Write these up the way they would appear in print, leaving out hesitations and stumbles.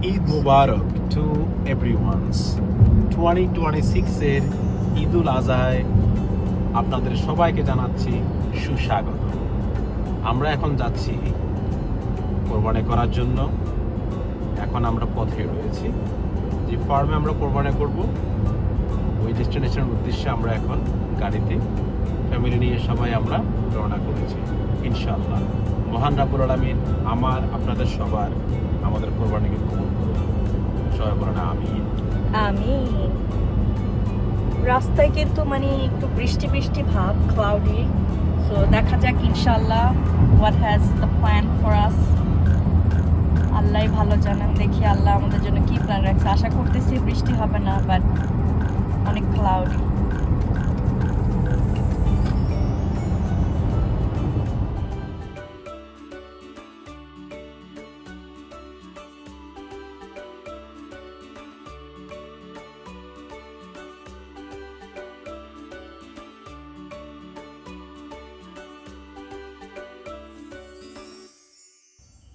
ঈদ মুবারক two everyone's 2026 এর ঈদুল আজহায় আপনাদের সবাইকে জানাচ্ছি সুস্বাগত। আমরা এখন যাচ্ছি কোরবানি করার জন্য। এখন আমরা পথে রয়েছি, যে ফার্মে আমরা কোরবানি করব ওই ডেস্টিনেশনের উদ্দেশ্যে আমরা এখন গাড়িতে ফ্যামিলি নিয়ে সবাই আমরা রওনা করেছি। ইনশাআল্লাহ মহান রাব্বুল আলামিন আমার আপনাদের সবার আমাদের কোরবানিকে কবুল করুন। সবাই বলেন আমিন। আমিন। রাস্তায় কিন্তু মানে একটু বৃষ্টি বৃষ্টি ভাব, ক্লাউডি। সো দেখা যাক ইনশাআল্লাহ what has the plan for us. আল্লাহ ভালো জানেন, দেখি আল্লাহ আমাদের জন্য কি প্ল্যান রাখছে। আশা করতেছি বৃষ্টি হবে না, বাট অনেক ক্লাউডি।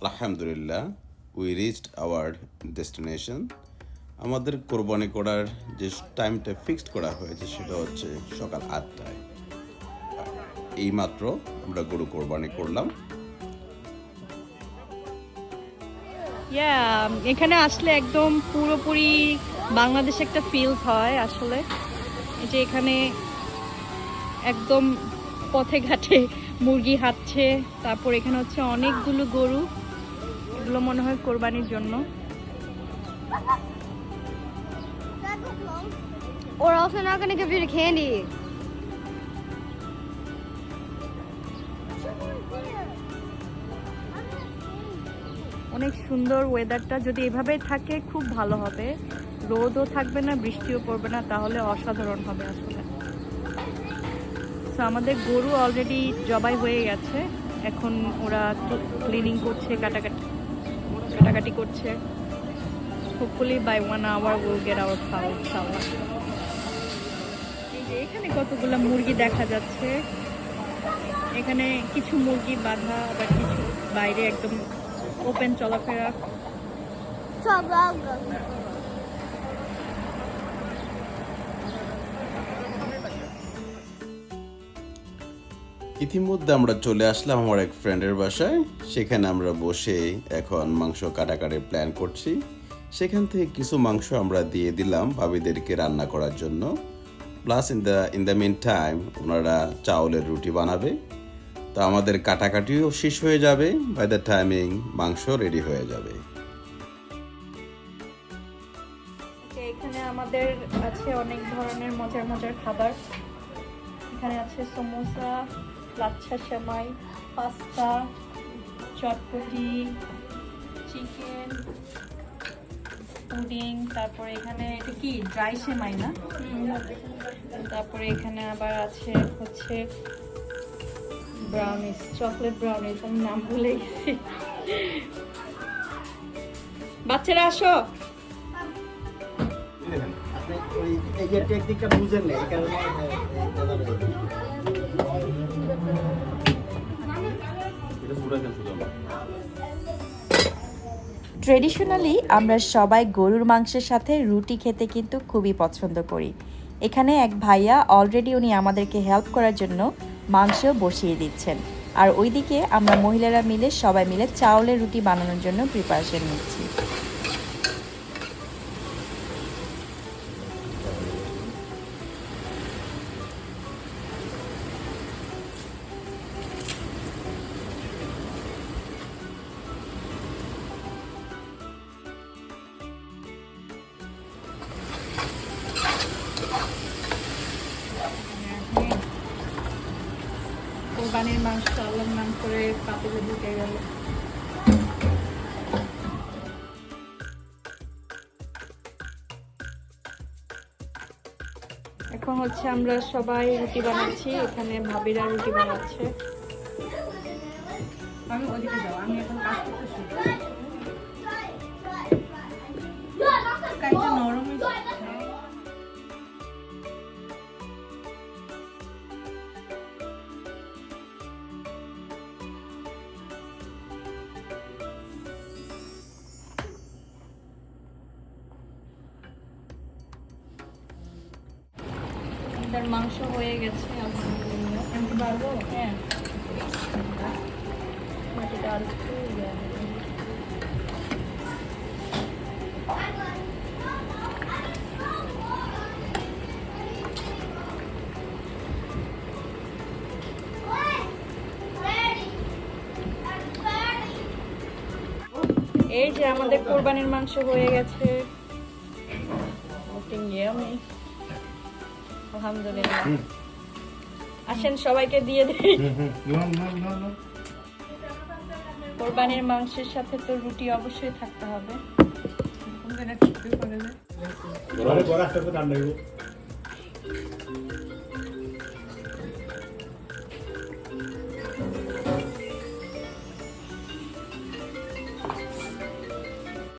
আলহামদুলিল্লাহ, উই রিচড আওয়ার ডেস্টিনেশন। আমাদের কোরবানি করার যে টাইমটা ফিক্সড করা হয়েছে সেটা হচ্ছে সকাল 8টায়। এইমাত্র আমরা গরু কোরবানি করলাম। এখানে আসলে একদম পুরোপুরি বাংলাদেশে একটা ফিল হয় আসলে। এই যে এখানে একদম পথে ঘাটে মুরগি হাঁটছে, তারপর এখানে হচ্ছে অনেকগুলো গরু, এগুলো মনে হয় কোরবানির জন্য। Or else they're not gonna give you the candy. অনেক সুন্দর ওয়েদারটা, যদি এভাবেই থাকে খুব ভালো হবে। রোদও থাকবে না, বৃষ্টিও পড়বে না, তাহলে অসাধারণ হবে আসলে। তো আমাদের গরু অলরেডি জবাই হয়ে গেছে, এখন ওরা ক্লিনিং করছে, কাটাকাটি করছে। Hopefully by 1 hour will get our খাওয়া ইনশাআল্লাহ। এই যে এখানে কতগুলো মুরগি দেখা যাচ্ছে। এখানে কিছু মুরগি বাঁধা, আবার কিছু বাইরে একদম ওপেন চলাফেরা। ইতিমধ্যে আমরা চলে আসলাম আমার এক ফ্রেন্ডের বাসায়। সেখানে আমরা বসে এখন মাংস কাটাকাটির প্ল্যান করছি। সেখান থেকে কিছু মাংস আমরা দিয়ে দিলাম ভাবিদেরকে রান্না করার জন্য। Plus in the mean time ওনারা চাউলের রুটি বানাবে। তো আমাদের কাটাকাটিও শেষ হয়ে যাবে, বাই দ্য টাইমিং মাংস রেডি হয়ে যাবে। এখানে আমাদের আছে অনেক ধরনের মজার মজার খাবার। এখানে আছে সমোসা, লাচ্ছা সেমাই, পাস্তা, চটপটি, চিকেন, পুডিং, তারপরে এখানে এটা কি ড্রাই সেমাই না? তারপরে এখানে আবার আছে হচ্ছে ব্রাউনিস, চকলেট ব্রাউনিস, আমি নাম ভুলে গেছি। বাচ্চারা আসো। ট্রেডিশনালি আমরা সবাই গরুর মাংসের সাথে রুটি খেতে কিন্তু খুবই পছন্দ করি। এখানে এক ভাইয়া অলরেডি উনি আমাদেরকে হেল্প করার জন্য মাংস বসিয়ে দিচ্ছেন, আর ওইদিকে আমরা মহিলারা মিলে সবাই মিলে চাউলের রুটি বানানোর জন্য প্রিপারেশন নিচ্ছি। কোরবানির মাংস আল্লাহর নাম করে পাতিলে ঢুকে গেল। এখন হচ্ছে আমরা সবাই রুটি বানাচ্ছি, এখানে ভাবিরা রুটি বানাচ্ছে। আমি ওদিকে যাও, আমি এখন কাজ করতেছি। কাইটা নরমই মাংস হয়ে গেছে আলহামদুলিল্লাহ। আমি পারবো? হ্যাঁ। মাটিটা আর একটু ইয়ে হবে। এই যে আমাদের কোরবানির মাংস হয়ে গেছে। আলহামদুলিল্লাহ। আসেন সবাইকে দিয়ে দেই। কোরবানির মাংসের সাথে তো রুটি অবশ্যই থাকতে হবে।